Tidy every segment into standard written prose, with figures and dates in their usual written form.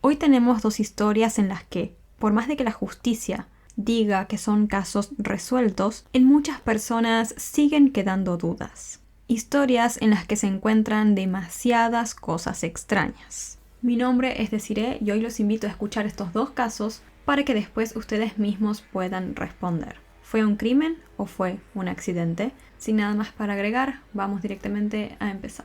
Hoy tenemos dos historias en las que, por más de que la justicia diga que son casos resueltos, en muchas personas siguen quedando dudas. Historias en las que se encuentran demasiadas cosas extrañas. Mi nombre es Desiree y hoy los invito a escuchar estos dos casos para que después ustedes mismos puedan responder. ¿Fue un crimen o fue un accidente? Sin nada más para agregar, vamos directamente a empezar.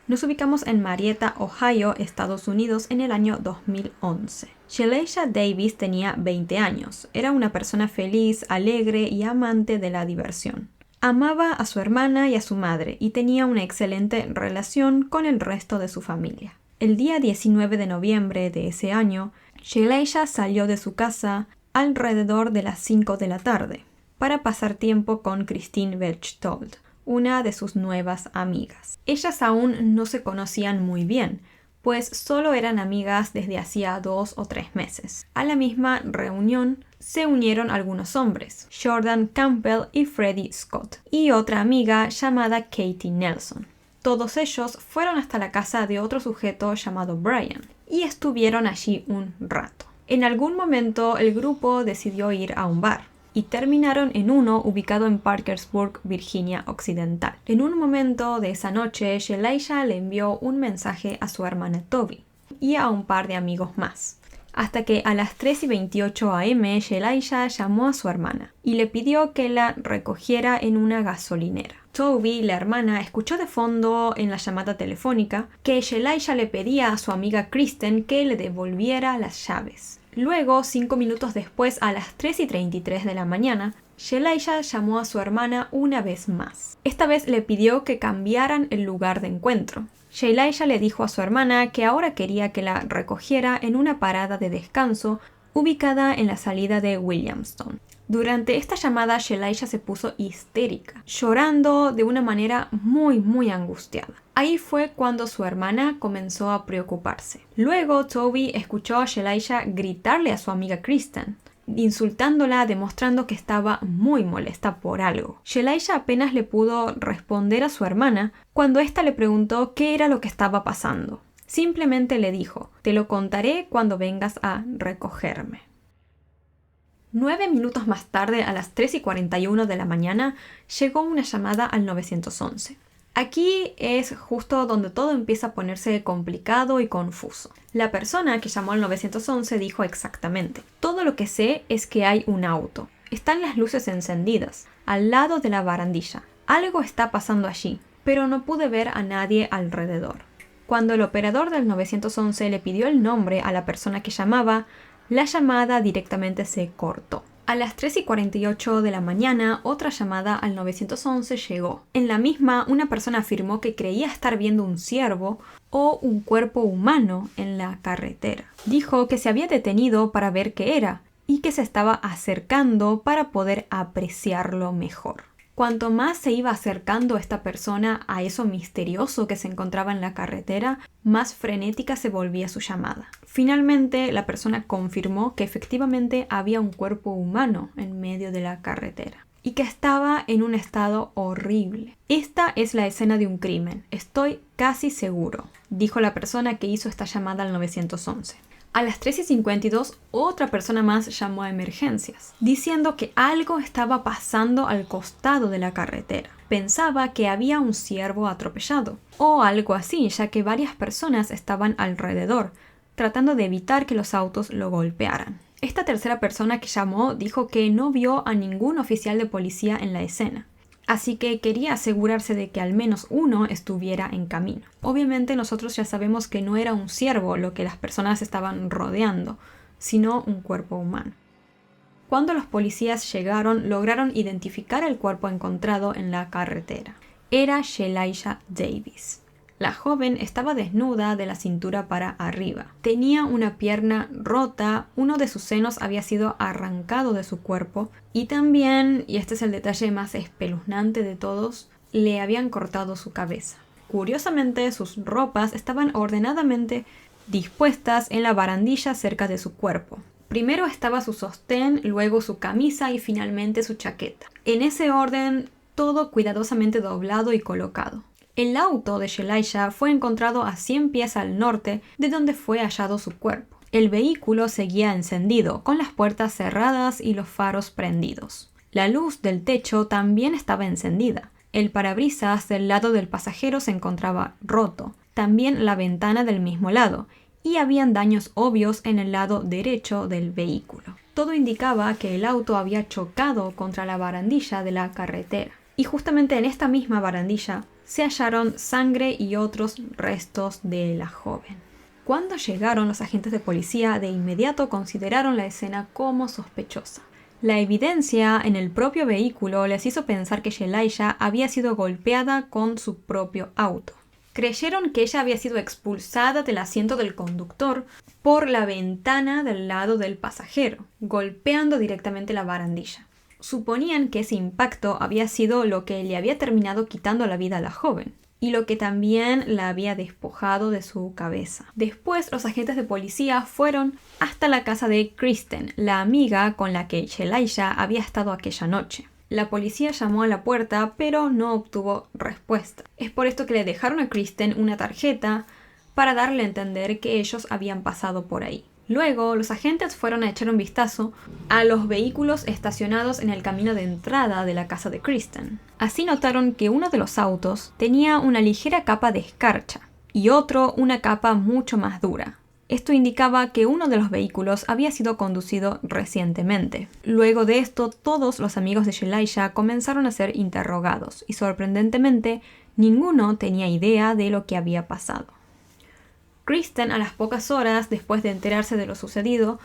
Nos ubicamos en Marietta, Ohio, Estados Unidos, en el año 2011. Shelaisha Davis tenía 20 años. Era una persona feliz, alegre y amante de la diversión. Amaba a su hermana y a su madre y tenía una excelente relación con el resto de su familia. El día 19 de noviembre de ese año, Shelaisha salió de su casa alrededor de las 5 de la tarde para pasar tiempo con Christine Berchtold, una de sus nuevas amigas. Ellas aún no se conocían muy bien, pues solo eran amigas desde hacía 2 o 3 meses. A la misma reunión se unieron algunos hombres, Jordan Campbell y Freddie Scott, y otra amiga llamada Katie Nelson. Todos ellos fueron hasta la casa de otro sujeto llamado Brian, y estuvieron allí un rato. En algún momento el grupo decidió ir a un bar, y terminaron en uno ubicado en Parkersburg, Virginia Occidental. En un momento de esa noche, Shelaisha le envió un mensaje a su hermana Toby y a un par de amigos más. Hasta que a las 3:28 am, Shelaisha llamó a su hermana y le pidió que la recogiera en una gasolinera. Toby, la hermana, escuchó de fondo en la llamada telefónica que Shelaisha le pedía a su amiga Kristen que le devolviera las llaves. Luego, 5 minutos después, a las 3:33 de la mañana, Shelaisha llamó a su hermana una vez más. Esta vez le pidió que cambiaran el lugar de encuentro. Shelaisha le dijo a su hermana que ahora quería que la recogiera en una parada de descanso ubicada en la salida de Williamstown. Durante esta llamada, Shelaisha se puso histérica, llorando de una manera muy angustiada. Ahí fue cuando su hermana comenzó a preocuparse. Luego, Toby escuchó a Shelaisha gritarle a su amiga Kristen, insultándola, demostrando que estaba muy molesta por algo. Shelaisha apenas le pudo responder a su hermana cuando ésta le preguntó qué era lo que estaba pasando. Simplemente le dijo: "Te lo contaré cuando vengas a recogerme". 9 minutos más tarde, a las 3:41 de la mañana, llegó una llamada al 911. Aquí es justo donde todo empieza a ponerse complicado y confuso. La persona que llamó al 911 dijo exactamente: "Todo lo que sé es que hay un auto. Están las luces encendidas, al lado de la barandilla. Algo está pasando allí, pero no pude ver a nadie alrededor". Cuando el operador del 911 le pidió el nombre a la persona que llamaba, la llamada directamente se cortó. A las 3:48 de la mañana, otra llamada al 911 llegó. En la misma, una persona afirmó que creía estar viendo un ciervo o un cuerpo humano en la carretera. Dijo que se había detenido para ver qué era y que se estaba acercando para poder apreciarlo mejor. Cuanto más se iba acercando esta persona a eso misterioso que se encontraba en la carretera, más frenética se volvía su llamada. Finalmente, la persona confirmó que efectivamente había un cuerpo humano en medio de la carretera y que estaba en un estado horrible. "Esta es la escena de un crimen, estoy casi seguro", dijo la persona que hizo esta llamada al 911. A las 3:52, otra persona más llamó a emergencias, diciendo que algo estaba pasando al costado de la carretera. Pensaba que había un ciervo atropellado, o algo así, ya que varias personas estaban alrededor, tratando de evitar que los autos lo golpearan. Esta tercera persona que llamó dijo que no vio a ningún oficial de policía en la escena, así que quería asegurarse de que al menos uno estuviera en camino. Obviamente nosotros ya sabemos que no era un ciervo lo que las personas estaban rodeando, sino un cuerpo humano. Cuando los policías llegaron, lograron identificar el cuerpo encontrado en la carretera. Era Shelaisha Davis. La joven estaba desnuda de la cintura para arriba. Tenía una pierna rota, uno de sus senos había sido arrancado de su cuerpo y también, y este es el detalle más espeluznante de todos, le habían cortado su cabeza. Curiosamente, sus ropas estaban ordenadamente dispuestas en la barandilla cerca de su cuerpo. Primero estaba su sostén, luego su camisa y finalmente su chaqueta. En ese orden, todo cuidadosamente doblado y colocado. El auto de Shelaisha fue encontrado a 100 pies al norte de donde fue hallado su cuerpo. El vehículo seguía encendido, con las puertas cerradas y los faros prendidos. La luz del techo también estaba encendida. El parabrisas del lado del pasajero se encontraba roto, también la ventana del mismo lado, y habían daños obvios en el lado derecho del vehículo. Todo indicaba que el auto había chocado contra la barandilla de la carretera. Y justamente en esta misma barandilla se hallaron sangre y otros restos de la joven. Cuando llegaron los agentes de policía, de inmediato consideraron la escena como sospechosa. La evidencia en el propio vehículo les hizo pensar que Shelayah había sido golpeada con su propio auto. Creyeron que ella había sido expulsada del asiento del conductor por la ventana del lado del pasajero, golpeando directamente la barandilla. Suponían que ese impacto había sido lo que le había terminado quitando la vida a la joven, y lo que también la había despojado de su cabeza. Después, los agentes de policía fueron hasta la casa de Kristen, la amiga con la que Shelayah había estado aquella noche. La policía llamó a la puerta, pero no obtuvo respuesta. Es por esto que le dejaron a Kristen una tarjeta para darle a entender que ellos habían pasado por ahí. Luego, los agentes fueron a echar un vistazo a los vehículos estacionados en el camino de entrada de la casa de Kristen. Así notaron que uno de los autos tenía una ligera capa de escarcha y otro una capa mucho más dura. Esto indicaba que uno de los vehículos había sido conducido recientemente. Luego de esto, todos los amigos de Shelayah comenzaron a ser interrogados y sorprendentemente, ninguno tenía idea de lo que había pasado. Kristen, a las pocas horas después de enterarse de lo sucedido,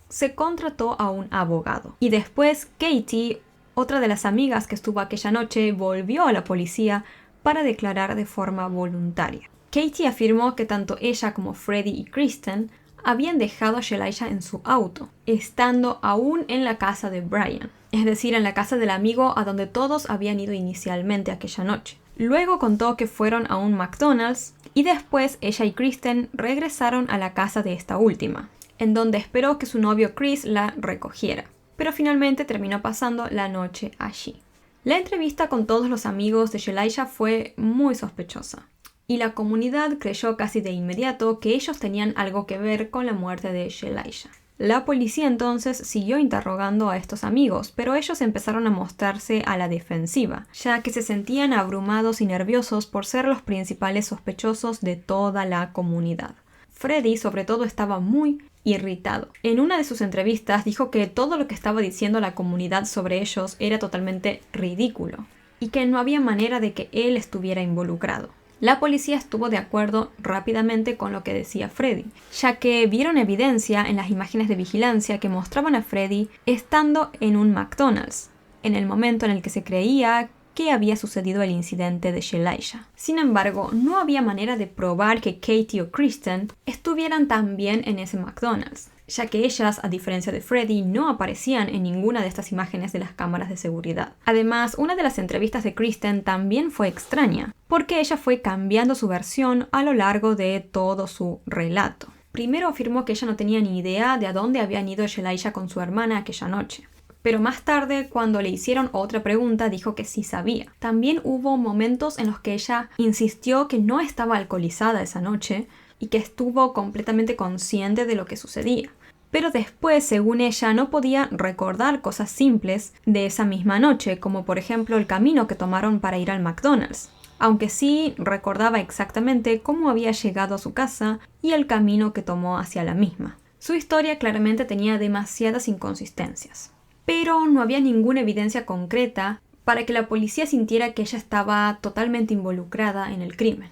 se contrató a un abogado. Y después Katie, otra de las amigas que estuvo aquella noche, volvió a la policía para declarar de forma voluntaria. Katie afirmó que tanto ella como Freddie y Kristen habían dejado a Shelayah en su auto, estando aún en la casa de Brian, es decir, en la casa del amigo a donde todos habían ido inicialmente aquella noche. Luego contó que fueron a un McDonald's y después ella y Kristen regresaron a la casa de esta última, en donde esperó que su novio Chris la recogiera, pero finalmente terminó pasando la noche allí. La entrevista con todos los amigos de Shelayah fue muy sospechosa, y la comunidad creyó casi de inmediato que ellos tenían algo que ver con la muerte de Shelayah. La policía entonces siguió interrogando a estos amigos, pero ellos empezaron a mostrarse a la defensiva, ya que se sentían abrumados y nerviosos por ser los principales sospechosos de toda la comunidad. Freddie, sobre todo, estaba muy irritado. En una de sus entrevistas dijo que todo lo que estaba diciendo la comunidad sobre ellos era totalmente ridículo y que no había manera de que él estuviera involucrado. La policía estuvo de acuerdo rápidamente con lo que decía Freddie, ya que vieron evidencia en las imágenes de vigilancia que mostraban a Freddie estando en un McDonald's, en el momento en el que se creía que había sucedido el incidente de Shelayah. Sin embargo, no había manera de probar que Katie o Kristen estuvieran también en ese McDonald's, ya que ellas, a diferencia de Freddie, no aparecían en ninguna de estas imágenes de las cámaras de seguridad. Además, una de las entrevistas de Kristen también fue extraña, porque ella fue cambiando su versión a lo largo de todo su relato. Primero afirmó que ella no tenía ni idea de a dónde habían ido Shelayah con su hermana aquella noche. Pero más tarde, cuando le hicieron otra pregunta, dijo que sí sabía. También hubo momentos en los que ella insistió que no estaba alcoholizada esa noche y que estuvo completamente consciente de lo que sucedía. Pero después, según ella, no podía recordar cosas simples de esa misma noche, como por ejemplo el camino que tomaron para ir al McDonald's, aunque sí recordaba exactamente cómo había llegado a su casa y el camino que tomó hacia la misma. Su historia claramente tenía demasiadas inconsistencias, pero no había ninguna evidencia concreta para que la policía sintiera que ella estaba totalmente involucrada en el crimen.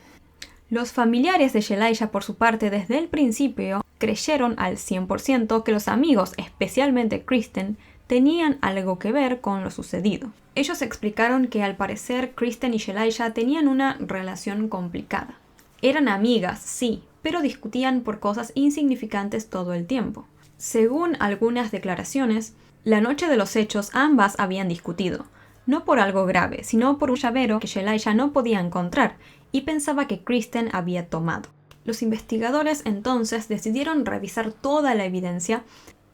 Los familiares de Shelayah, por su parte, desde el principio, creyeron al 100% que los amigos, especialmente Kristen, tenían algo que ver con lo sucedido. Ellos explicaron que al parecer Kristen y Shelayah tenían una relación complicada. Eran amigas, sí, pero discutían por cosas insignificantes todo el tiempo. Según algunas declaraciones, la noche de los hechos ambas habían discutido, no por algo grave, sino por un llavero que Shelayah no podía encontrar y pensaba que Kristen había tomado. Los investigadores entonces decidieron revisar toda la evidencia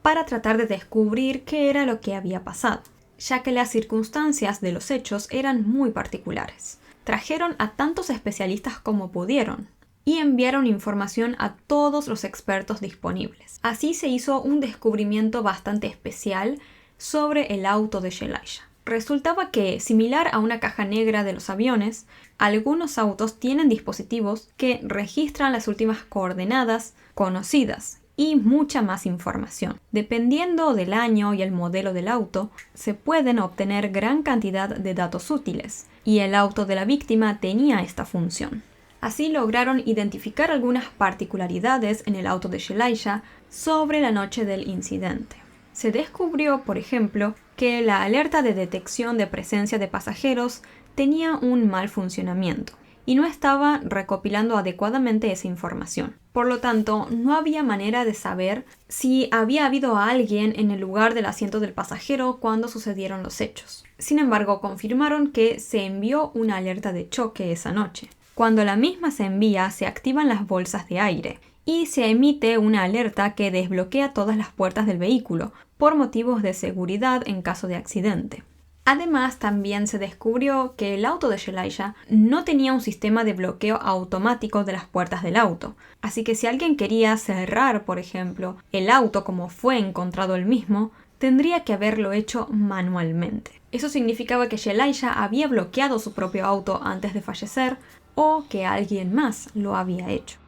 para tratar de descubrir qué era lo que había pasado, ya que las circunstancias de los hechos eran muy particulares. Trajeron a tantos especialistas como pudieron, y enviaron información a todos los expertos disponibles. Así se hizo un descubrimiento bastante especial sobre el auto de Shelisha. Resultaba que, similar a una caja negra de los aviones, algunos autos tienen dispositivos que registran las últimas coordenadas conocidas y mucha más información. Dependiendo del año y el modelo del auto, se pueden obtener gran cantidad de datos útiles, y el auto de la víctima tenía esta función. Así lograron identificar algunas particularidades en el auto de Shelisha sobre la noche del incidente. Se descubrió, por ejemplo, que la alerta de detección de presencia de pasajeros tenía un mal funcionamiento y no estaba recopilando adecuadamente esa información. Por lo tanto, no había manera de saber si había habido a alguien en el lugar del asiento del pasajero cuando sucedieron los hechos. Sin embargo, confirmaron que se envió una alerta de choque esa noche. Cuando la misma se envía, se activan las bolsas de aire y se emite una alerta que desbloquea todas las puertas del vehículo por motivos de seguridad en caso de accidente. Además, también se descubrió que el auto de Shelisha no tenía un sistema de bloqueo automático de las puertas del auto. Así que si alguien quería cerrar, por ejemplo, el auto como fue encontrado el mismo, tendría que haberlo hecho manualmente. Eso significaba que Shelisha había bloqueado su propio auto antes de fallecer o que alguien más lo había hecho.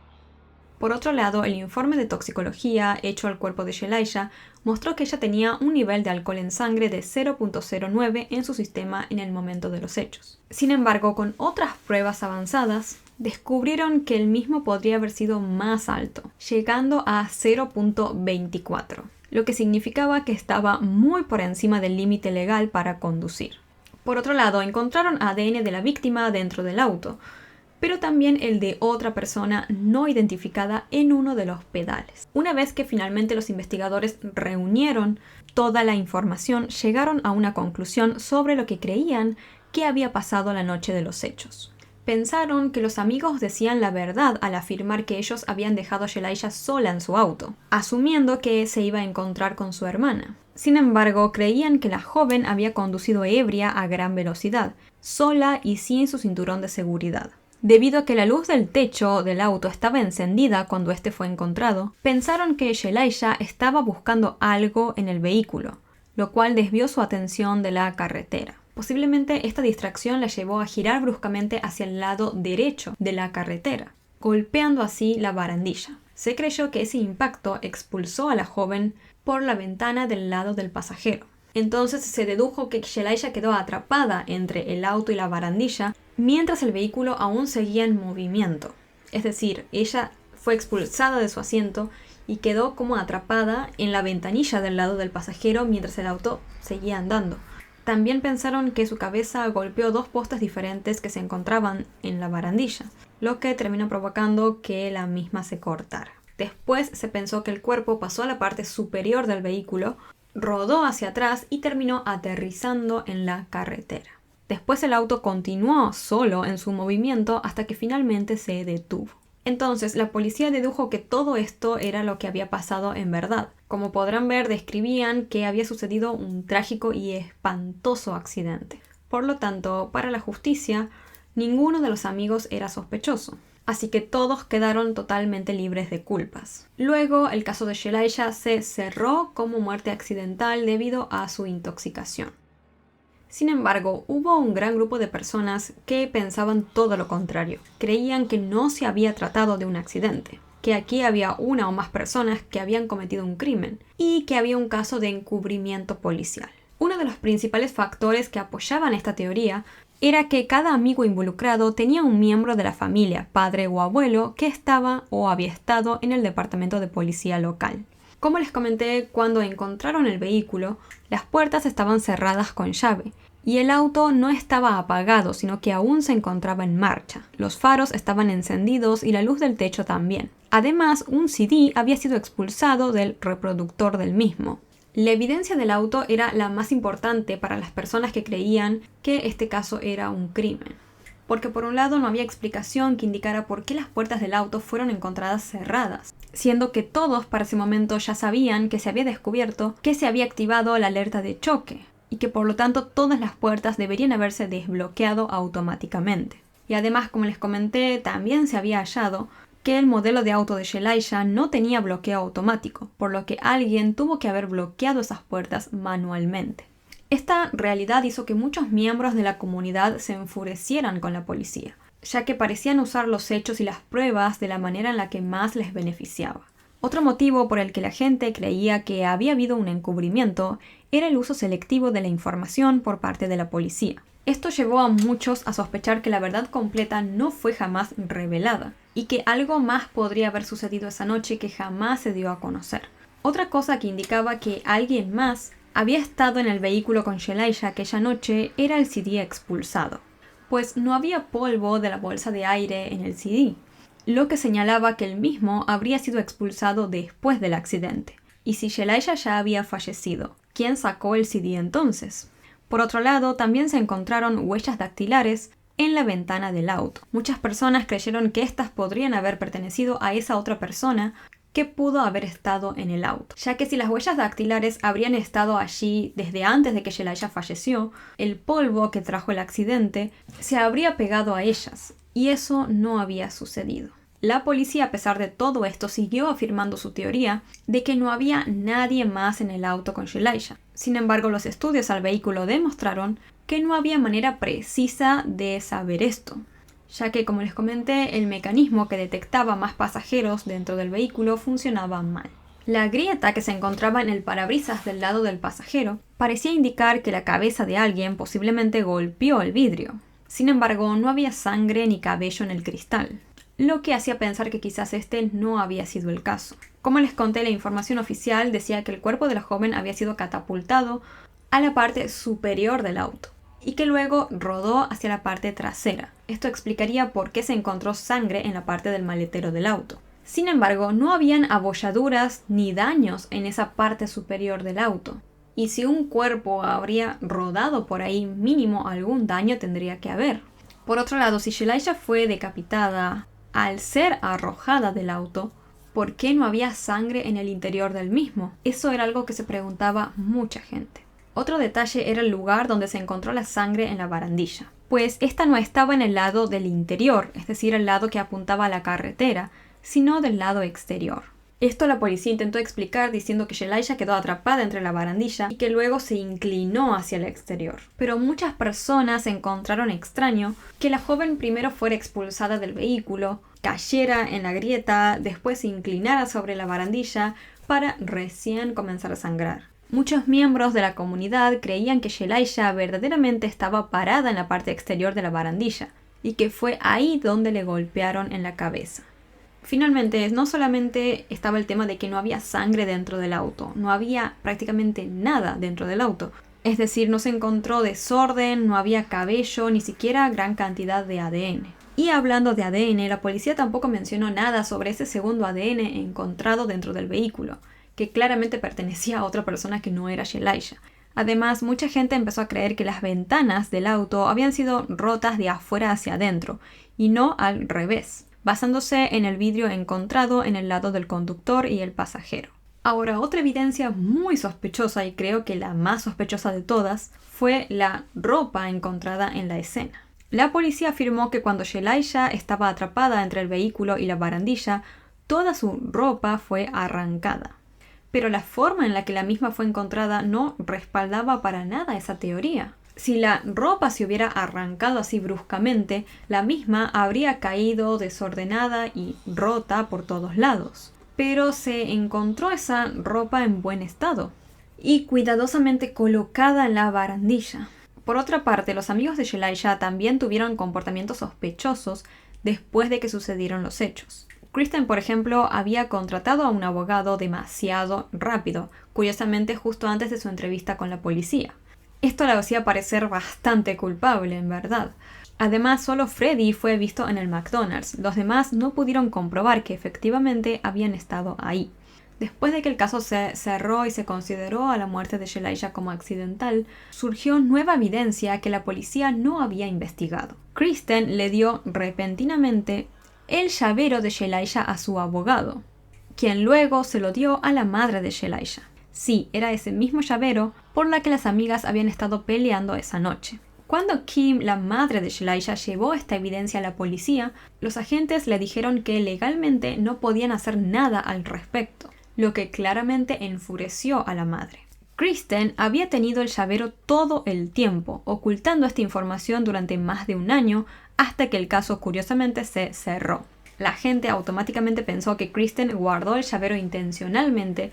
Por otro lado, el informe de toxicología hecho al cuerpo de Shelisha mostró que ella tenía un nivel de alcohol en sangre de 0.09 en su sistema en el momento de los hechos. Sin embargo, con otras pruebas avanzadas, descubrieron que el mismo podría haber sido más alto, llegando a 0.24, lo que significaba que estaba muy por encima del límite legal para conducir. Por otro lado, encontraron ADN de la víctima dentro del auto, pero también el de otra persona no identificada en uno de los pedales. Una vez que finalmente los investigadores reunieron toda la información, llegaron a una conclusión sobre lo que creían que había pasado la noche de los hechos. Pensaron que los amigos decían la verdad al afirmar que ellos habían dejado a Shelisha sola en su auto, asumiendo que se iba a encontrar con su hermana. Sin embargo, creían que la joven había conducido ebria a gran velocidad, sola y sin su cinturón de seguridad. Debido a que la luz del techo del auto estaba encendida cuando este fue encontrado, pensaron que Shelisha estaba buscando algo en el vehículo, lo cual desvió su atención de la carretera. Posiblemente esta distracción la llevó a girar bruscamente hacia el lado derecho de la carretera, golpeando así la barandilla. Se creyó que ese impacto expulsó a la joven por la ventana del lado del pasajero. Entonces se dedujo que Shelisha quedó atrapada entre el auto y la barandilla mientras el vehículo aún seguía en movimiento. Es decir, ella fue expulsada de su asiento y quedó como atrapada en la ventanilla del lado del pasajero mientras el auto seguía andando. También pensaron que su cabeza golpeó dos postes diferentes que se encontraban en la barandilla, lo que terminó provocando que la misma se cortara. Después se pensó que el cuerpo pasó a la parte superior del vehículo, rodó hacia atrás y terminó aterrizando en la carretera. Después el auto continuó solo en su movimiento hasta que finalmente se detuvo. Entonces la policía dedujo que todo esto era lo que había pasado en verdad. Como podrán ver, describían que había sucedido un trágico y espantoso accidente. Por lo tanto, para la justicia, ninguno de los amigos era sospechoso. Así que todos quedaron totalmente libres de culpas. Luego, el caso de Shelisha se cerró como muerte accidental debido a su intoxicación. Sin embargo, hubo un gran grupo de personas que pensaban todo lo contrario. Creían que no se había tratado de un accidente, que aquí había una o más personas que habían cometido un crimen y que había un caso de encubrimiento policial. Uno de los principales factores que apoyaban esta teoría era que cada amigo involucrado tenía un miembro de la familia, padre o abuelo, que estaba o había estado en el departamento de policía local. Como les comenté, cuando encontraron el vehículo, las puertas estaban cerradas con llave y el auto no estaba apagado, sino que aún se encontraba en marcha. Los faros estaban encendidos y la luz del techo también. Además, un CD había sido expulsado del reproductor del mismo. La evidencia del auto era la más importante para las personas que creían que este caso era un crimen. Porque por un lado no había explicación que indicara por qué las puertas del auto fueron encontradas cerradas, siendo que todos para ese momento ya sabían que se había descubierto que se había activado la alerta de choque, y que por lo tanto todas las puertas deberían haberse desbloqueado automáticamente. Y además, como les comenté, también se había hallado que el modelo de auto de Shelisha no tenía bloqueo automático, por lo que alguien tuvo que haber bloqueado esas puertas manualmente. Esta realidad hizo que muchos miembros de la comunidad se enfurecieran con la policía, ya que parecían usar los hechos y las pruebas de la manera en la que más les beneficiaba. Otro motivo por el que la gente creía que había habido un encubrimiento era el uso selectivo de la información por parte de la policía. Esto llevó a muchos a sospechar que la verdad completa no fue jamás revelada y que algo más podría haber sucedido esa noche que jamás se dio a conocer. Otra cosa que indicaba que alguien más había estado en el vehículo con Shelisha aquella noche era el CD expulsado, pues no había polvo de la bolsa de aire en el CD, lo que señalaba que el mismo habría sido expulsado después del accidente. Y si Shelisha ya había fallecido, ¿quién sacó el CD entonces? Por otro lado, también se encontraron huellas dactilares en la ventana del auto. Muchas personas creyeron que estas podrían haber pertenecido a esa otra persona que pudo haber estado en el auto, ya que si las huellas dactilares habrían estado allí desde antes de que Shelisha falleció, el polvo que trajo el accidente se habría pegado a ellas, y eso no había sucedido. La policía, a pesar de todo esto, siguió afirmando su teoría de que no había nadie más en el auto con Shelisha. Sin embargo, los estudios al vehículo demostraron que no había manera precisa de saber esto, ya que, como les comenté, el mecanismo que detectaba más pasajeros dentro del vehículo funcionaba mal. La grieta que se encontraba en el parabrisas del lado del pasajero parecía indicar que la cabeza de alguien posiblemente golpeó el vidrio. Sin embargo, no había sangre ni cabello en el cristal, lo que hacía pensar que quizás este no había sido el caso. Como les conté, la información oficial decía que el cuerpo de la joven había sido catapultado a la parte superior del auto y que luego rodó hacia la parte trasera. Esto explicaría por qué se encontró sangre en la parte del maletero del auto. Sin embargo, no habían abolladuras ni daños en esa parte superior del auto. Y si un cuerpo habría rodado por ahí, mínimo algún daño tendría que haber. Por otro lado, si Shelisha fue decapitada al ser arrojada del auto, ¿por qué no había sangre en el interior del mismo? Eso era algo que se preguntaba mucha gente. Otro detalle era el lugar donde se encontró la sangre en la barandilla, pues esta no estaba en el lado del interior, es decir, el lado que apuntaba a la carretera, sino del lado exterior. Esto la policía intentó explicar diciendo que Shelisha quedó atrapada entre la barandilla y que luego se inclinó hacia el exterior. Pero muchas personas encontraron extraño que la joven primero fuera expulsada del vehículo, cayera en la grieta, después se inclinara sobre la barandilla para recién comenzar a sangrar. Muchos miembros de la comunidad creían que Shelisha verdaderamente estaba parada en la parte exterior de la barandilla y que fue ahí donde le golpearon en la cabeza. Finalmente, no solamente estaba el tema de que no había sangre dentro del auto, no había prácticamente nada dentro del auto. Es decir, no se encontró desorden, no había cabello, ni siquiera gran cantidad de ADN. Y hablando de ADN, la policía tampoco mencionó nada sobre ese segundo ADN encontrado dentro del vehículo, que claramente pertenecía a otra persona que no era Shelisha. Además, mucha gente empezó a creer que las ventanas del auto habían sido rotas de afuera hacia adentro, y no al revés, basándose en el vidrio encontrado en el lado del conductor y el pasajero. Ahora, otra evidencia muy sospechosa, y creo que la más sospechosa de todas, fue la ropa encontrada en la escena. La policía afirmó que cuando Shelisha estaba atrapada entre el vehículo y la barandilla, toda su ropa fue arrancada. Pero la forma en la que la misma fue encontrada no respaldaba para nada esa teoría. Si la ropa se hubiera arrancado así bruscamente, la misma habría caído desordenada y rota por todos lados. Pero se encontró esa ropa en buen estado y cuidadosamente colocada en la barandilla. Por otra parte, los amigos de Shelisha también tuvieron comportamientos sospechosos después de que sucedieron los hechos. Kristen, por ejemplo, había contratado a un abogado demasiado rápido, curiosamente justo antes de su entrevista con la policía. Esto la hacía parecer bastante culpable, en verdad. Además, solo Freddie fue visto en el McDonald's. Los demás no pudieron comprobar que efectivamente habían estado ahí. Después de que el caso se cerró y se consideró a la muerte de Shelisha como accidental, surgió nueva evidencia que la policía no había investigado. Kristen le dio repentinamente el llavero de Shelisha a su abogado, quien luego se lo dio a la madre de Shelisha. Sí, era ese mismo llavero por la que las amigas habían estado peleando esa noche. Cuando Kim, la madre de Shelisha, llevó esta evidencia a la policía, los agentes le dijeron que legalmente no podían hacer nada al respecto, lo que claramente enfureció a la madre. Kristen había tenido el llavero todo el tiempo, ocultando esta información durante más de un año, hasta que el caso curiosamente se cerró. La gente automáticamente pensó que Kristen guardó el llavero intencionalmente,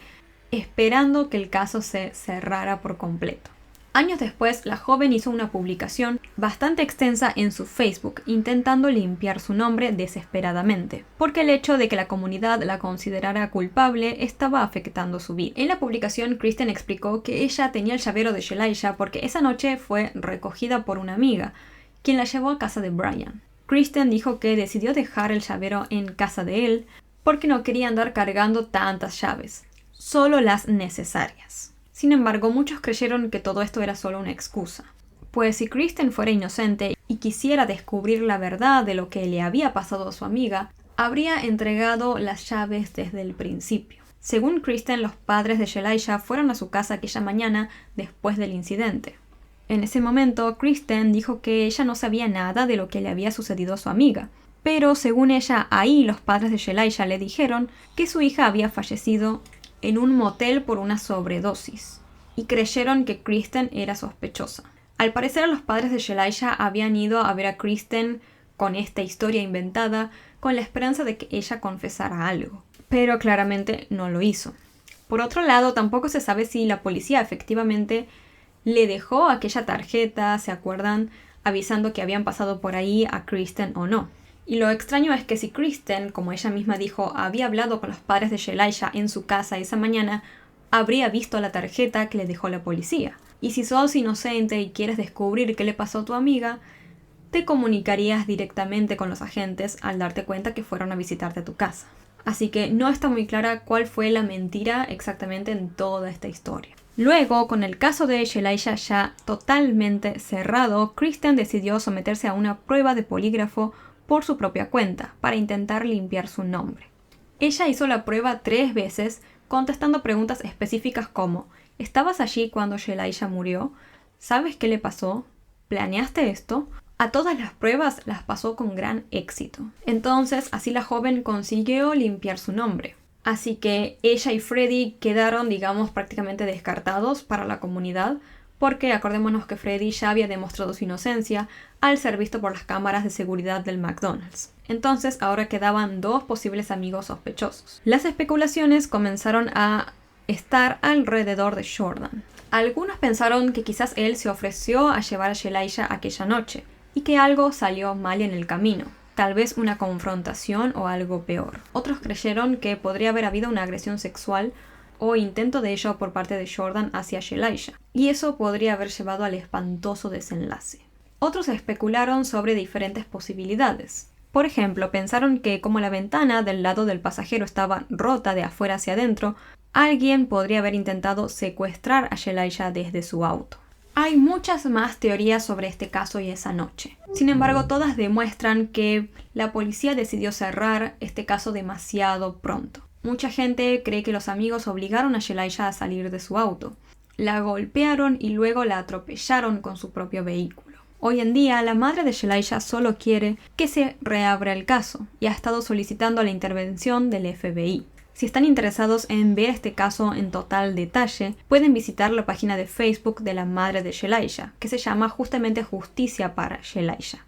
esperando que el caso se cerrara por completo. Años después, la joven hizo una publicación bastante extensa en su Facebook, intentando limpiar su nombre desesperadamente, porque el hecho de que la comunidad la considerara culpable estaba afectando su vida. En la publicación, Kristen explicó que ella tenía el llavero de Shelisha porque esa noche fue recogida por una amiga, quien la llevó a casa de Brian. Kristen dijo que decidió dejar el llavero en casa de él porque no quería andar cargando tantas llaves, solo las necesarias. Sin embargo, muchos creyeron que todo esto era solo una excusa, pues si Kristen fuera inocente y quisiera descubrir la verdad de lo que le había pasado a su amiga, habría entregado las llaves desde el principio. Según Kristen, los padres de Shelisha fueron a su casa aquella mañana después del incidente. En ese momento, Kristen dijo que ella no sabía nada de lo que le había sucedido a su amiga, pero según ella, ahí los padres de Shelisha le dijeron que su hija había fallecido en un motel por una sobredosis, y creyeron que Kristen era sospechosa. Al parecer, los padres de Shelisha habían ido a ver a Kristen con esta historia inventada con la esperanza de que ella confesara algo, pero claramente no lo hizo. Por otro lado, tampoco se sabe si la policía efectivamente le dejó aquella tarjeta, ¿se acuerdan?, avisando que habían pasado por ahí a Kristen o no. Y lo extraño es que si Kristen, como ella misma dijo, había hablado con los padres de Shelisha en su casa esa mañana, habría visto la tarjeta que le dejó la policía. Y si sos inocente y quieres descubrir qué le pasó a tu amiga, te comunicarías directamente con los agentes al darte cuenta que fueron a visitarte a tu casa. Así que no está muy clara cuál fue la mentira exactamente en toda esta historia. Luego, con el caso de Shelisha ya totalmente cerrado, Kristen decidió someterse a una prueba de polígrafo por su propia cuenta, para intentar limpiar su nombre. Ella hizo la prueba 3 veces, contestando preguntas específicas como: ¿estabas allí cuando Shelisha murió? ¿Sabes qué le pasó? ¿Planeaste esto? A todas las pruebas las pasó con gran éxito. Entonces, así la joven consiguió limpiar su nombre. Así que ella y Freddie quedaron, digamos, prácticamente descartados para la comunidad, porque acordémonos que Freddie ya había demostrado su inocencia al ser visto por las cámaras de seguridad del McDonald's. Entonces ahora quedaban 2 posibles amigos sospechosos. Las especulaciones comenzaron a estar alrededor de Jordan. Algunos pensaron que quizás él se ofreció a llevar a Shelisha aquella noche y que algo salió mal en el camino. Tal vez una confrontación o algo peor. Otros creyeron que podría haber habido una agresión sexual o intento de ello por parte de Jordan hacia Shelisha, y eso podría haber llevado al espantoso desenlace. Otros especularon sobre diferentes posibilidades. Por ejemplo, pensaron que como la ventana del lado del pasajero estaba rota de afuera hacia adentro, alguien podría haber intentado secuestrar a Shelisha desde su auto. Hay muchas más teorías sobre este caso y esa noche. Sin embargo, todas demuestran que la policía decidió cerrar este caso demasiado pronto. Mucha gente cree que los amigos obligaron a Shelisha a salir de su auto. La golpearon y luego la atropellaron con su propio vehículo. Hoy en día, la madre de Shelisha solo quiere que se reabra el caso y ha estado solicitando la intervención del FBI. Si están interesados en ver este caso en total detalle, pueden visitar la página de Facebook de la madre de Shelisha, que se llama justamente Justicia para Shelisha.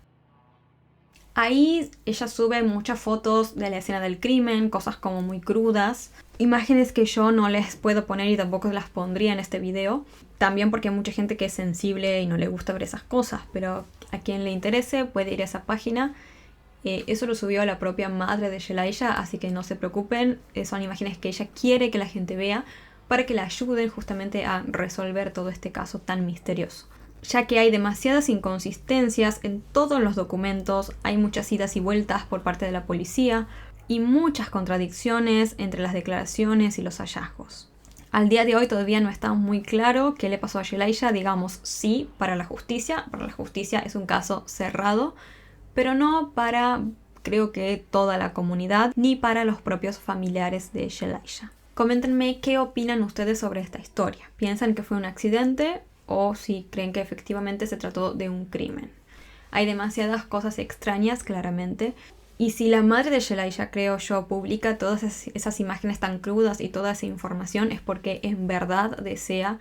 Ahí ella sube muchas fotos de la escena del crimen, cosas como muy crudas, imágenes que yo no les puedo poner y tampoco las pondría en este video, también porque hay mucha gente que es sensible y no le gusta ver esas cosas, pero a quien le interese puede ir a esa página. Eso lo subió la propia madre de Shelisha, así que no se preocupen, son imágenes que ella quiere que la gente vea para que la ayuden justamente a resolver todo este caso tan misterioso. Ya que hay demasiadas inconsistencias en todos los documentos, hay muchas idas y vueltas por parte de la policía y muchas contradicciones entre las declaraciones y los hallazgos. Al día de hoy todavía no está muy claro qué le pasó a Shelisha, digamos sí para la justicia es un caso cerrado, pero no para, creo que toda la comunidad, ni para los propios familiares de Shelisha. Coméntenme qué opinan ustedes sobre esta historia. ¿Piensan que fue un accidente o si creen que efectivamente se trató de un crimen. Hay demasiadas cosas extrañas, claramente. Y si la madre de Shelayah, creo yo, publica todas esas imágenes tan crudas y toda esa información, es porque en verdad desea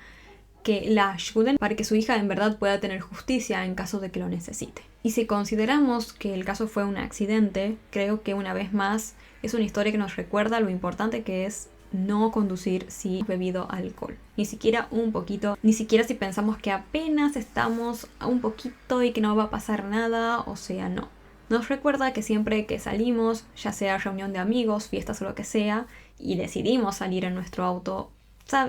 que la ayuden para que su hija en verdad pueda tener justicia en caso de que lo necesite. Y si consideramos que el caso fue un accidente, creo que una vez más es una historia que nos recuerda lo importante que es no conducir si bebido alcohol. Ni siquiera un poquito, ni siquiera si pensamos que apenas estamos a un poquito y que no va a pasar nada, o sea, no. Nos recuerda que siempre que salimos, ya sea reunión de amigos, fiestas o lo que sea, y decidimos salir en nuestro auto,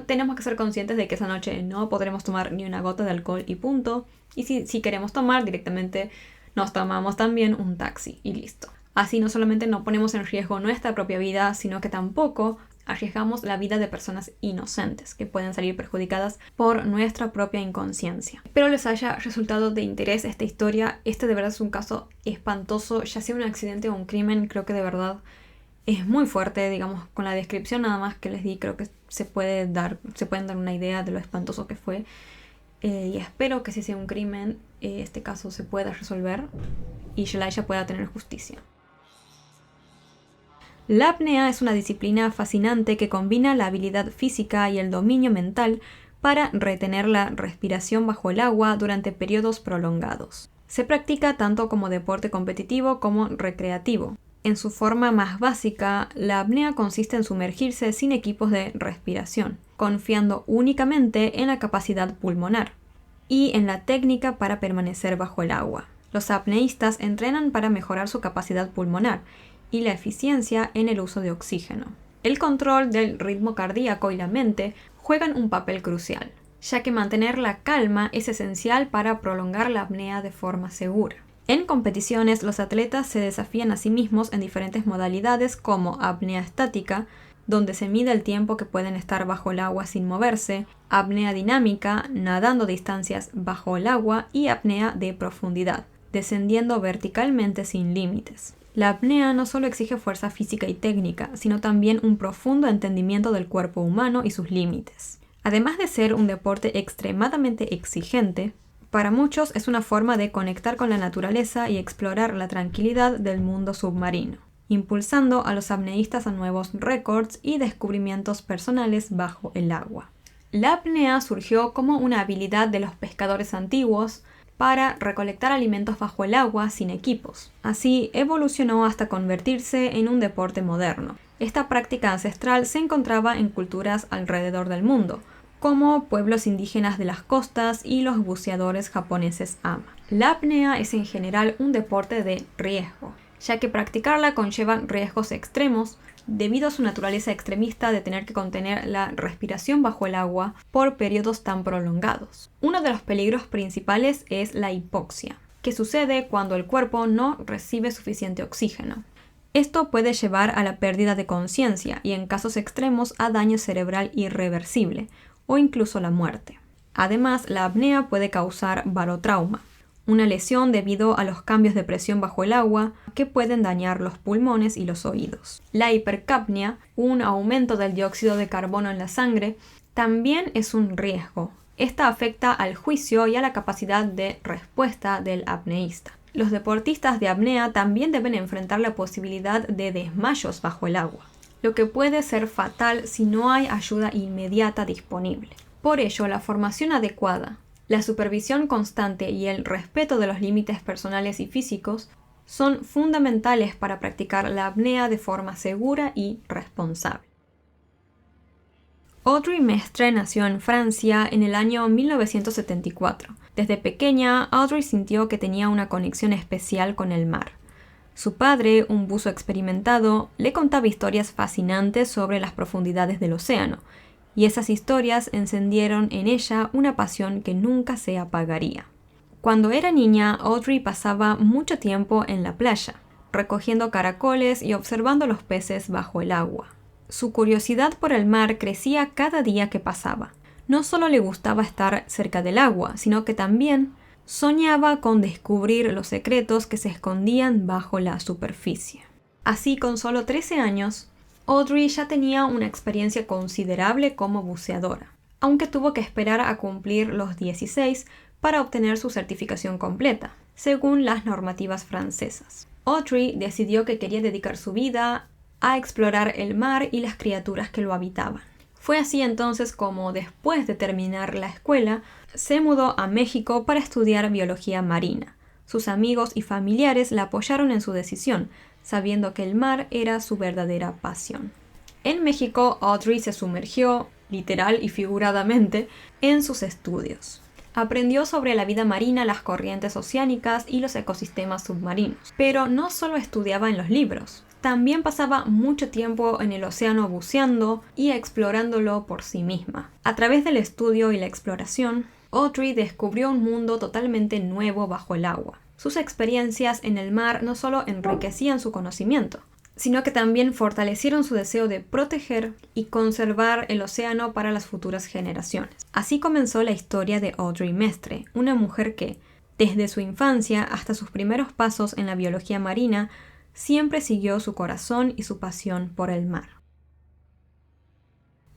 tenemos que ser conscientes de que esa noche no podremos tomar ni una gota de alcohol y punto. Y si queremos tomar, directamente nos tomamos también un taxi y listo. Así no solamente no ponemos en riesgo nuestra propia vida, sino que tampoco arriesgamos la vida de personas inocentes que pueden salir perjudicadas por nuestra propia inconsciencia. Espero les haya resultado de interés esta historia. Este de verdad es un caso espantoso, ya sea un accidente o un crimen. Creo que de verdad es muy fuerte, digamos, con la descripción nada más que les di, creo que se pueden dar una idea de lo espantoso que fue. Y espero que si sea un crimen, este caso se pueda resolver y Shelayah pueda tener justicia. La apnea es una disciplina fascinante que combina la habilidad física y el dominio mental para retener la respiración bajo el agua durante periodos prolongados. Se practica tanto como deporte competitivo como recreativo. En su forma más básica, la apnea consiste en sumergirse sin equipos de respiración, confiando únicamente en la capacidad pulmonar y en la técnica para permanecer bajo el agua. Los apneístas entrenan para mejorar su capacidad pulmonar y la eficiencia en el uso de oxígeno. El control del ritmo cardíaco y la mente juegan un papel crucial, ya que mantener la calma es esencial para prolongar la apnea de forma segura. En competiciones, los atletas se desafían a sí mismos en diferentes modalidades como apnea estática, donde se mide el tiempo que pueden estar bajo el agua sin moverse, apnea dinámica, nadando distancias bajo el agua, y apnea de profundidad, descendiendo verticalmente sin límites. La apnea no solo exige fuerza física y técnica, sino también un profundo entendimiento del cuerpo humano y sus límites. Además de ser un deporte extremadamente exigente, para muchos es una forma de conectar con la naturaleza y explorar la tranquilidad del mundo submarino, impulsando a los apneístas a nuevos récords y descubrimientos personales bajo el agua. La apnea surgió como una habilidad de los pescadores antiguos para recolectar alimentos bajo el agua sin equipos. Así evolucionó hasta convertirse en un deporte moderno. Esta práctica ancestral se encontraba en culturas alrededor del mundo, como pueblos indígenas de las costas y los buceadores japoneses ama. La apnea es en general un deporte de riesgo, ya que practicarla conlleva riesgos extremos debido a su naturaleza extremista de tener que contener la respiración bajo el agua por periodos tan prolongados. Uno de los peligros principales es la hipoxia, que sucede cuando el cuerpo no recibe suficiente oxígeno. Esto puede llevar a la pérdida de conciencia y en casos extremos a daño cerebral irreversible o incluso la muerte. Además, la apnea puede causar barotrauma, una lesión debido a los cambios de presión bajo el agua que pueden dañar los pulmones y los oídos. La hipercapnia, un aumento del dióxido de carbono en la sangre, también es un riesgo. Esta afecta al juicio y a la capacidad de respuesta del apneísta. Los deportistas de apnea también deben enfrentar la posibilidad de desmayos bajo el agua, lo que puede ser fatal si no hay ayuda inmediata disponible. Por ello, la formación adecuada, la supervisión constante y el respeto de los límites personales y físicos son fundamentales para practicar la apnea de forma segura y responsable. Audrey Mestre nació en Francia en el año 1974. Desde pequeña, Audrey sintió que tenía una conexión especial con el mar. Su padre, un buzo experimentado, le contaba historias fascinantes sobre las profundidades del océano, y esas historias encendieron en ella una pasión que nunca se apagaría. Cuando era niña, Audrey pasaba mucho tiempo en la playa, recogiendo caracoles y observando los peces bajo el agua. Su curiosidad por el mar crecía cada día que pasaba. No solo le gustaba estar cerca del agua, sino que también soñaba con descubrir los secretos que se escondían bajo la superficie. Así, con solo 13 años, Audrey ya tenía una experiencia considerable como buceadora. aunque tuvo que esperar a cumplir los 16 para obtener su certificación completa, según las normativas francesas. Audrey decidió que quería dedicar su vida a explorar el mar y las criaturas que lo habitaban. Fue así entonces como, después de terminar la escuela, se mudó a México para estudiar biología marina. Sus amigos y familiares la apoyaron en su decisión, sabiendo que el mar era su verdadera pasión. En México, Audrey se sumergió, literal y figuradamente, en sus estudios. Aprendió sobre la vida marina, las corrientes oceánicas y los ecosistemas submarinos. Pero no solo estudiaba en los libros. También pasaba mucho tiempo en el océano buceando y explorándolo por sí misma. A través del estudio y la exploración, Audrey descubrió un mundo totalmente nuevo bajo el agua. Sus experiencias en el mar no solo enriquecían su conocimiento, sino que también fortalecieron su deseo de proteger y conservar el océano para las futuras generaciones. Así comenzó la historia de Audrey Mestre, una mujer que, desde su infancia hasta sus primeros pasos en la biología marina, siempre siguió su corazón y su pasión por el mar.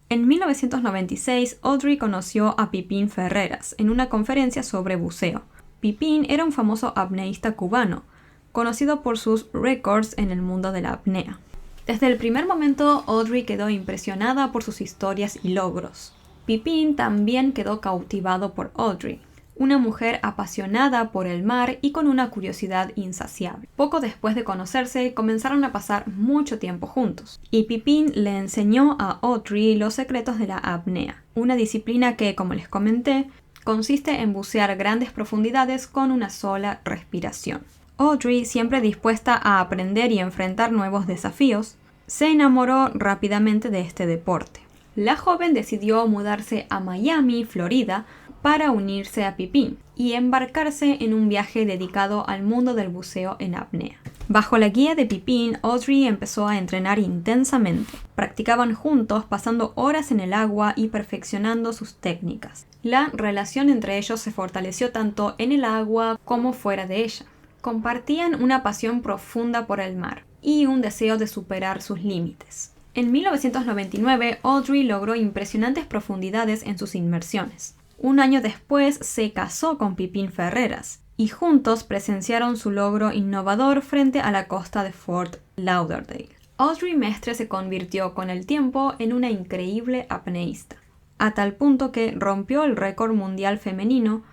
En 1996, Audrey conoció a Pipín Ferreras en una conferencia sobre buceo. Pipín era un famoso apneísta cubano, conocido por sus récords en el mundo de la apnea. Desde el primer momento, Audrey quedó impresionada por sus historias y logros. Pipín también quedó cautivado por Audrey, una mujer apasionada por el mar y con una curiosidad insaciable. Poco después de conocerse, comenzaron a pasar mucho tiempo juntos, y Pipín le enseñó a Audrey los secretos de la apnea, una disciplina que, como les comenté, consiste en bucear grandes profundidades con una sola respiración. Audrey, siempre dispuesta a aprender y enfrentar nuevos desafíos, se enamoró rápidamente de este deporte. La joven decidió mudarse a Miami, Florida, para unirse a Pipín y embarcarse en un viaje dedicado al mundo del buceo en apnea. Bajo la guía de Pipín, Audrey empezó a entrenar intensamente. Practicaban juntos, pasando horas en el agua y perfeccionando sus técnicas. La relación entre ellos se fortaleció tanto en el agua como fuera de ella. Compartían una pasión profunda por el mar y un deseo de superar sus límites. En 1999, Audrey logró impresionantes profundidades en sus inmersiones. Un año después se casó con Pipín Ferreras y juntos presenciaron su logro innovador frente a la costa de Fort Lauderdale. Audrey Mestre se convirtió con el tiempo en una increíble apneísta, a tal punto que rompió el récord mundial femenino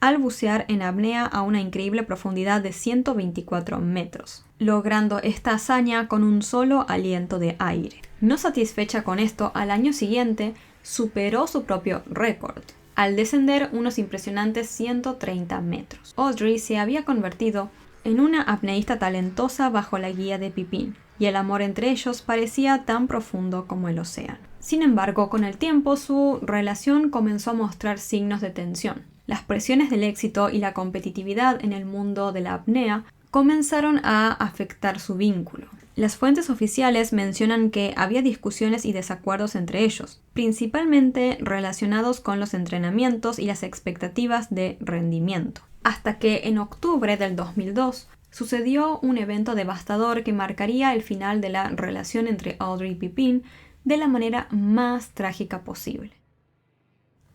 al bucear en apnea a una increíble profundidad de 124 metros, logrando esta hazaña con un solo aliento de aire. No satisfecha con esto, al año siguiente superó su propio récord, al descender unos impresionantes 130 metros. Audrey se había convertido en una apneísta talentosa bajo la guía de Pipín, y el amor entre ellos parecía tan profundo como el océano. Sin embargo, con el tiempo su relación comenzó a mostrar signos de tensión. Las presiones del éxito y la competitividad en el mundo de la apnea comenzaron a afectar su vínculo. Las fuentes oficiales mencionan que había discusiones y desacuerdos entre ellos, principalmente relacionados con los entrenamientos y las expectativas de rendimiento. Hasta que en octubre del 2002 sucedió un evento devastador que marcaría el final de la relación entre Audrey y Pipín de la manera más trágica posible.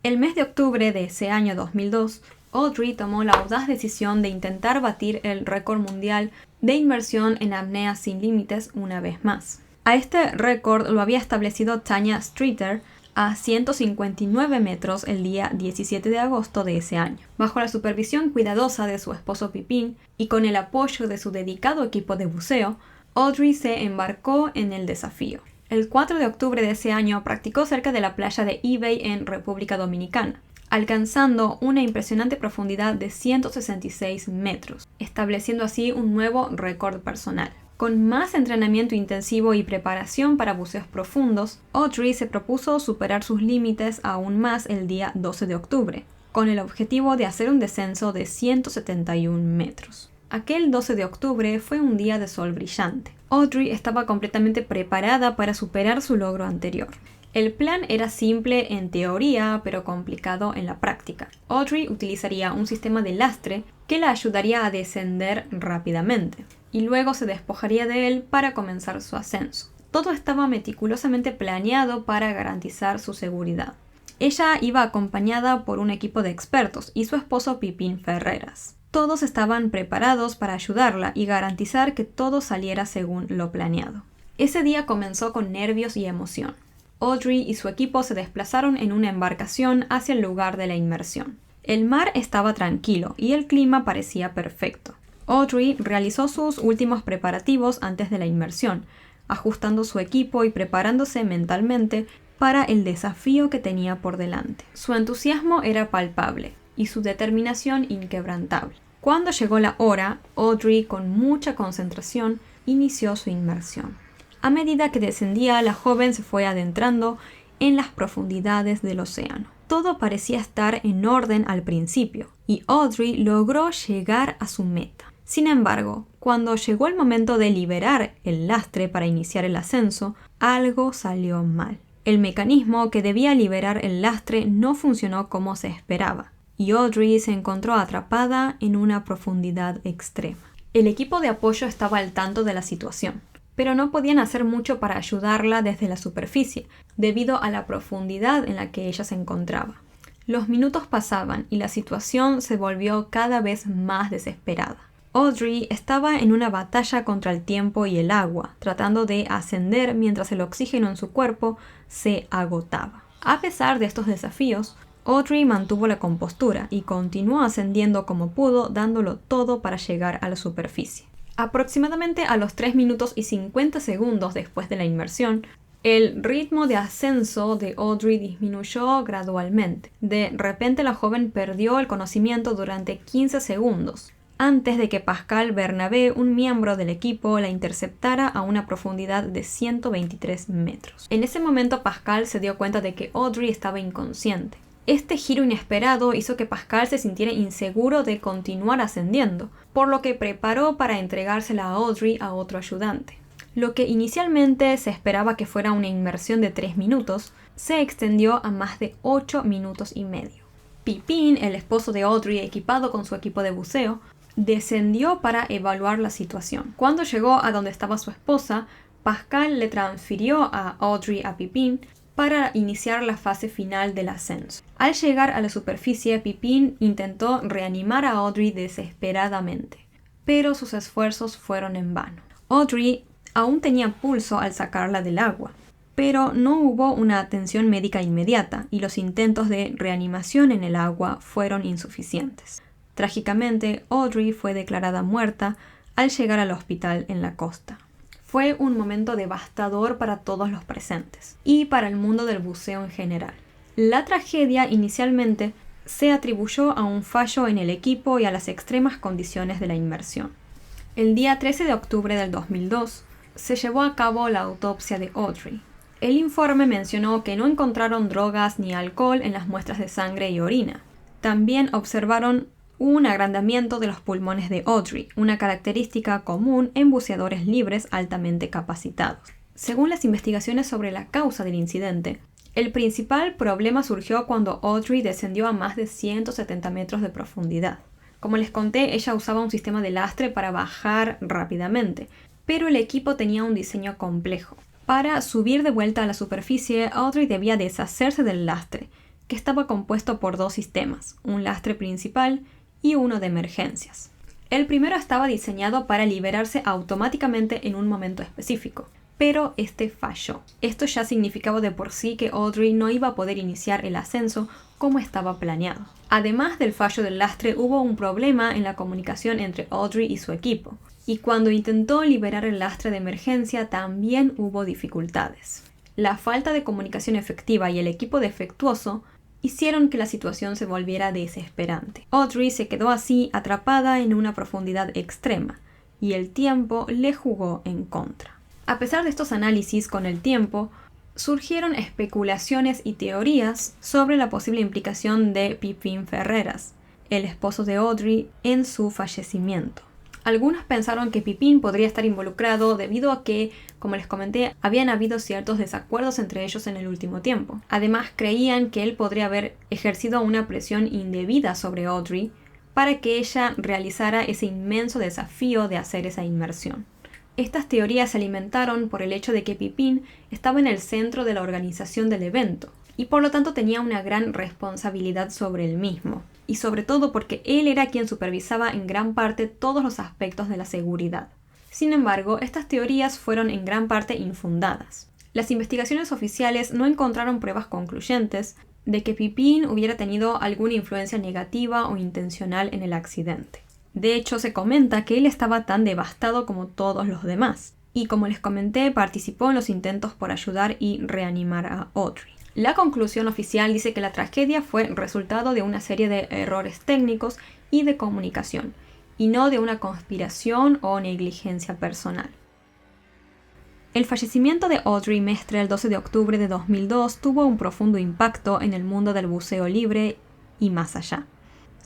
El mes de octubre de ese año 2002, Audrey tomó la audaz decisión de intentar batir el récord mundial de inmersión en apnea sin límites una vez más. A este récord lo había establecido Tanya Streeter a 159 metros el día 17 de agosto de ese año. Bajo la supervisión cuidadosa de su esposo Pipín y con el apoyo de su dedicado equipo de buceo, Audrey se embarcó en el desafío. El 4 de octubre de ese año practicó cerca de la playa de Ebey en República Dominicana, alcanzando una impresionante profundidad de 166 metros, estableciendo así un nuevo récord personal. Con más entrenamiento intensivo y preparación para buceos profundos, Audrey se propuso superar sus límites aún más el día 12 de octubre, con el objetivo de hacer un descenso de 171 metros. Aquel 12 de octubre fue un día de sol brillante. Audrey estaba completamente preparada para superar su logro anterior. El plan era simple en teoría, pero complicado en la práctica. Audrey utilizaría un sistema de lastre que la ayudaría a descender rápidamente, y luego se despojaría de él para comenzar su ascenso. Todo estaba meticulosamente planeado para garantizar su seguridad. Ella iba acompañada por un equipo de expertos y su esposo Pipín Ferreras. Todos estaban preparados para ayudarla y garantizar que todo saliera según lo planeado. Ese día comenzó con nervios y emoción. Audrey y su equipo se desplazaron en una embarcación hacia el lugar de la inmersión. El mar estaba tranquilo y el clima parecía perfecto. Audrey realizó sus últimos preparativos antes de la inmersión, ajustando su equipo y preparándose mentalmente para el desafío que tenía por delante. Su entusiasmo era palpable y su determinación inquebrantable. Cuando llegó la hora, Audrey, con mucha concentración, inició su inmersión. A medida que descendía, la joven se fue adentrando en las profundidades del océano. Todo parecía estar en orden al principio, y Audrey logró llegar a su meta. Sin embargo, cuando llegó el momento de liberar el lastre para iniciar el ascenso, algo salió mal. El mecanismo que debía liberar el lastre no funcionó como se esperaba, y Audrey se encontró atrapada en una profundidad extrema. El equipo de apoyo estaba al tanto de la situación, pero no podían hacer mucho para ayudarla desde la superficie, debido a la profundidad en la que ella se encontraba. Los minutos pasaban y la situación se volvió cada vez más desesperada. Audrey estaba en una batalla contra el tiempo y el agua, tratando de ascender mientras el oxígeno en su cuerpo se agotaba. A pesar de estos desafíos, Audrey mantuvo la compostura y continuó ascendiendo como pudo, dándolo todo para llegar a la superficie. Aproximadamente a los 3 minutos y 50 segundos después de la inmersión, el ritmo de ascenso de Audrey disminuyó gradualmente. De repente la joven perdió el conocimiento durante 15 segundos, antes de que Pascal Bernabé, un miembro del equipo, la interceptara a una profundidad de 123 metros. En ese momento Pascal se dio cuenta de que Audrey estaba inconsciente. Este giro inesperado hizo que Pascal se sintiera inseguro de continuar ascendiendo, por lo que preparó para entregársela a Audrey a otro ayudante. Lo que inicialmente se esperaba que fuera una inmersión de 3 minutos, se extendió a más de 8 minutos y medio. Pipín, el esposo de Audrey, equipado con su equipo de buceo, descendió para evaluar la situación. Cuando llegó a donde estaba su esposa, Pascal le transfirió a Audrey a Pipín para iniciar la fase final del ascenso. Al llegar a la superficie, Pipín intentó reanimar a Audrey desesperadamente, pero sus esfuerzos fueron en vano. Audrey aún tenía pulso al sacarla del agua, pero no hubo una atención médica inmediata y los intentos de reanimación en el agua fueron insuficientes. Trágicamente, Audrey fue declarada muerta al llegar al hospital en la costa. Fue un momento devastador para todos los presentes y para el mundo del buceo en general. La tragedia inicialmente se atribuyó a un fallo en el equipo y a las extremas condiciones de la inmersión. El día 13 de octubre del 2002 se llevó a cabo la autopsia de Audrey. El informe mencionó que no encontraron drogas ni alcohol en las muestras de sangre y orina. También observaron un agrandamiento de los pulmones de Audrey, una característica común en buceadores libres altamente capacitados. Según las investigaciones sobre la causa del incidente, el principal problema surgió cuando Audrey descendió a más de 170 metros de profundidad. Como les conté, ella usaba un sistema de lastre para bajar rápidamente, pero el equipo tenía un diseño complejo. Para subir de vuelta a la superficie, Audrey debía deshacerse del lastre, que estaba compuesto por 2 sistemas, un lastre principal y uno de emergencias. El primero estaba diseñado para liberarse automáticamente en un momento específico, pero este falló. Esto ya significaba de por sí que Audrey no iba a poder iniciar el ascenso como estaba planeado. Además del fallo del lastre, hubo un problema en la comunicación entre Audrey y su equipo, y cuando intentó liberar el lastre de emergencia también hubo dificultades. La falta de comunicación efectiva y el equipo defectuoso hicieron que la situación se volviera desesperante. Audrey se quedó así atrapada en una profundidad extrema, y el tiempo le jugó en contra. A pesar de estos análisis con el tiempo, surgieron especulaciones y teorías sobre la posible implicación de Pipín Ferreras, el esposo de Audrey, en su fallecimiento. Algunos pensaron que Pipín podría estar involucrado debido a que, como les comenté, habían habido ciertos desacuerdos entre ellos en el último tiempo. Además, creían que él podría haber ejercido una presión indebida sobre Audrey para que ella realizara ese inmenso desafío de hacer esa inmersión. Estas teorías se alimentaron por el hecho de que Pipín estaba en el centro de la organización del evento y por lo tanto tenía una gran responsabilidad sobre él mismo, y sobre todo porque él era quien supervisaba en gran parte todos los aspectos de la seguridad. Sin embargo, estas teorías fueron en gran parte infundadas. Las investigaciones oficiales no encontraron pruebas concluyentes de que Pipin hubiera tenido alguna influencia negativa o intencional en el accidente. De hecho, se comenta que él estaba tan devastado como todos los demás, y como les comenté, participó en los intentos por ayudar y reanimar a Audrey. La conclusión oficial dice que la tragedia fue resultado de una serie de errores técnicos y de comunicación, y no de una conspiración o negligencia personal. El fallecimiento de Audrey Mestre el 12 de octubre de 2002 tuvo un profundo impacto en el mundo del buceo libre y más allá.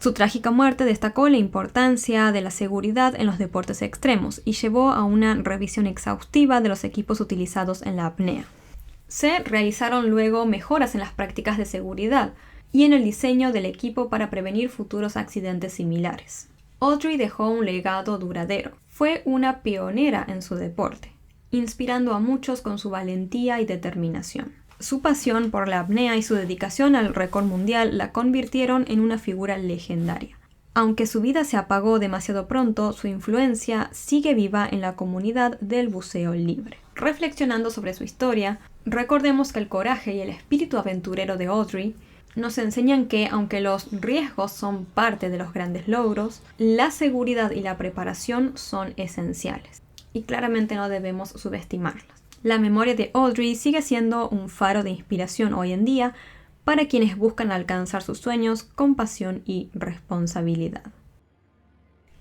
Su trágica muerte destacó la importancia de la seguridad en los deportes extremos y llevó a una revisión exhaustiva de los equipos utilizados en la apnea. Se realizaron luego mejoras en las prácticas de seguridad y en el diseño del equipo para prevenir futuros accidentes similares. Audrey dejó un legado duradero. Fue una pionera en su deporte, inspirando a muchos con su valentía y determinación. Su pasión por la apnea y su dedicación al récord mundial la convirtieron en una figura legendaria. Aunque su vida se apagó demasiado pronto, su influencia sigue viva en la comunidad del buceo libre. Reflexionando sobre su historia, recordemos que el coraje y el espíritu aventurero de Audrey nos enseñan que, aunque los riesgos son parte de los grandes logros, la seguridad y la preparación son esenciales, y claramente no debemos subestimarlas. La memoria de Audrey sigue siendo un faro de inspiración hoy en día para quienes buscan alcanzar sus sueños con pasión y responsabilidad.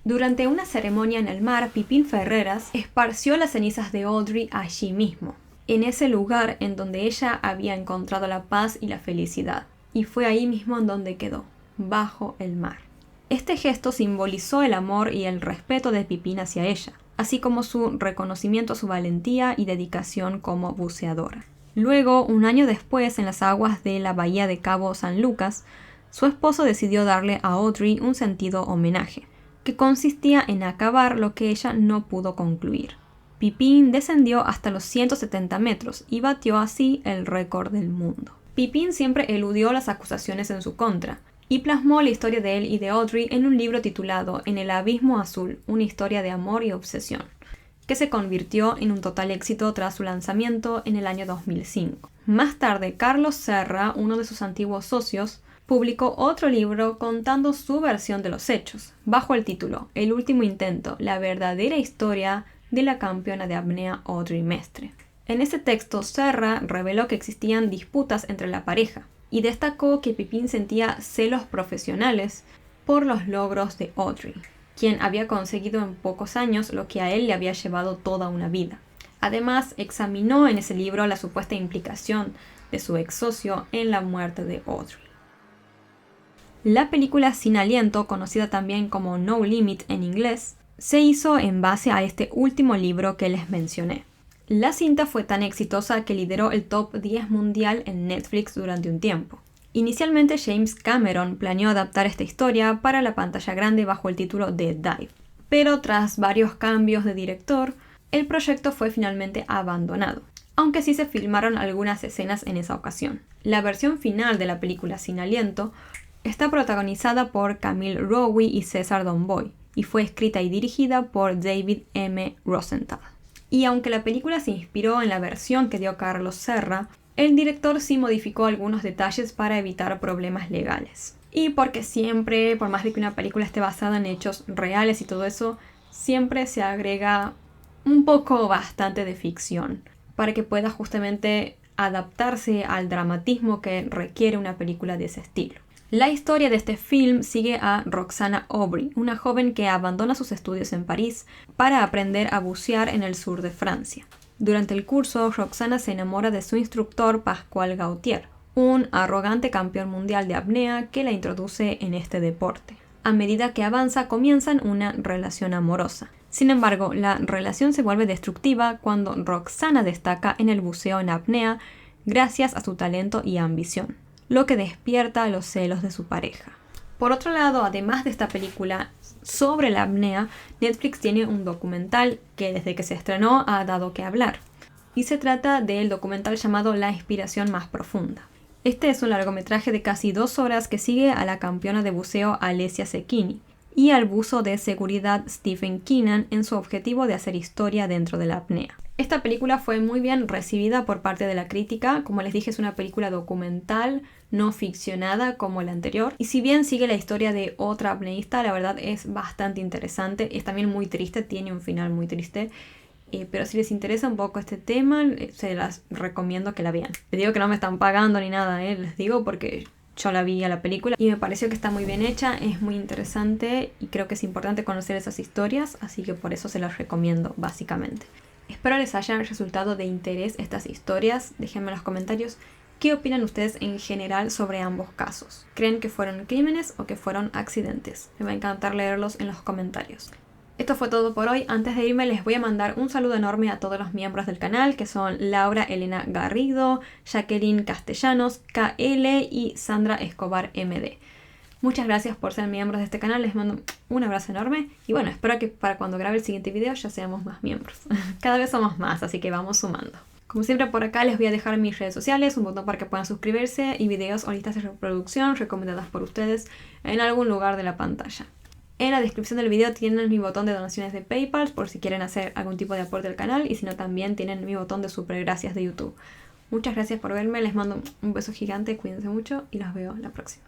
Durante una ceremonia en el mar, Pipín Ferreras esparció las cenizas de Audrey allí mismo, en ese lugar en donde ella había encontrado la paz y la felicidad, y fue ahí mismo en donde quedó, bajo el mar. Este gesto simbolizó el amor y el respeto de Pipín hacia ella, así como su reconocimiento a su valentía y dedicación como buceadora. Luego, un año después, en las aguas de la bahía de Cabo San Lucas, su esposo decidió darle a Audrey un sentido homenaje, que consistía en acabar lo que ella no pudo concluir. Pipín descendió hasta los 170 metros y batió así el récord del mundo. Pipín siempre eludió las acusaciones en su contra, y plasmó la historia de él y de Audrey en un libro titulado En el abismo azul, una historia de amor y obsesión, que se convirtió en un total éxito tras su lanzamiento en el año 2005. Más tarde, Carlos Serra, uno de sus antiguos socios, publicó otro libro contando su versión de los hechos, bajo el título El último intento, la verdadera historia de la campeona de apnea Audrey Mestre. En ese texto, Serra reveló que existían disputas entre la pareja, y destacó que Pipín sentía celos profesionales por los logros de Audrey, quien había conseguido en pocos años lo que a él le había llevado toda una vida. Además, examinó en ese libro la supuesta implicación de su ex socio en la muerte de Audrey. La película Sin Aliento, conocida también como No Limit en inglés, se hizo en base a este último libro que les mencioné. La cinta fue tan exitosa que lideró el top 10 mundial en Netflix durante un tiempo. Inicialmente James Cameron planeó adaptar esta historia para la pantalla grande bajo el título de Dive, pero tras varios cambios de director, el proyecto fue finalmente abandonado, aunque sí se filmaron algunas escenas en esa ocasión. La versión final de la película Sin Aliento está protagonizada por Camille Rowe y César Domboy, y fue escrita y dirigida por David M. Rosenthal. Y aunque la película se inspiró en la versión que dio Carlos Serra, el director sí modificó algunos detalles para evitar problemas legales. Y porque siempre, por más de que una película esté basada en hechos reales y todo eso, siempre se agrega un poco bastante de ficción, para que pueda justamente adaptarse al dramatismo que requiere una película de ese estilo. La historia de este film sigue a Roxana Aubry, una joven que abandona sus estudios en París para aprender a bucear en el sur de Francia. Durante el curso, Roxana se enamora de su instructor Pascual Gautier, un arrogante campeón mundial de apnea que la introduce en este deporte. A medida que avanza, comienzan una relación amorosa. Sin embargo, la relación se vuelve destructiva cuando Roxana destaca en el buceo en apnea gracias a su talento y ambición, lo que despierta los celos de su pareja. Por otro lado, además de esta película sobre la apnea, Netflix tiene un documental que desde que se estrenó ha dado que hablar. Y se trata del documental llamado La inspiración más profunda. Este es un largometraje de casi 2 horas que sigue a la campeona de buceo Alessia Cecchini y al buzo de seguridad Stephen Keenan en su objetivo de hacer historia dentro de la apnea. Esta película fue muy bien recibida por parte de la crítica. Como les dije, es una película documental, no ficcionada como la anterior. Y si bien sigue la historia de otra apneísta, la verdad es bastante interesante. Es también muy triste, tiene un final muy triste. Pero si les interesa un poco este tema, se las recomiendo que la vean. Les digo que no me están pagando ni nada, les digo porque yo la vi a la película y me pareció que está muy bien hecha, es muy interesante y creo que es importante conocer esas historias, así que por eso se las recomiendo básicamente. Espero les hayan resultado de interés estas historias. Déjenme en los comentarios qué opinan ustedes en general sobre ambos casos. ¿Creen que fueron crímenes o que fueron accidentes? Me va a encantar leerlos en los comentarios. Esto fue todo por hoy. Antes de irme les voy a mandar un saludo enorme a todos los miembros del canal, que son Laura Elena Garrido, Jacqueline Castellanos, KL y Sandra Escobar MD. Muchas gracias por ser miembros de este canal, les mando un abrazo enorme y bueno, espero que para cuando grabe el siguiente video ya seamos más miembros. Cada vez somos más, así que vamos sumando. Como siempre por acá les voy a dejar mis redes sociales, un botón para que puedan suscribirse y videos o listas de reproducción recomendadas por ustedes en algún lugar de la pantalla. En la descripción del video tienen mi botón de donaciones de PayPal por si quieren hacer algún tipo de aporte al canal y si no también tienen mi botón de super gracias de YouTube. Muchas gracias por verme, les mando un beso gigante, cuídense mucho y los veo la próxima.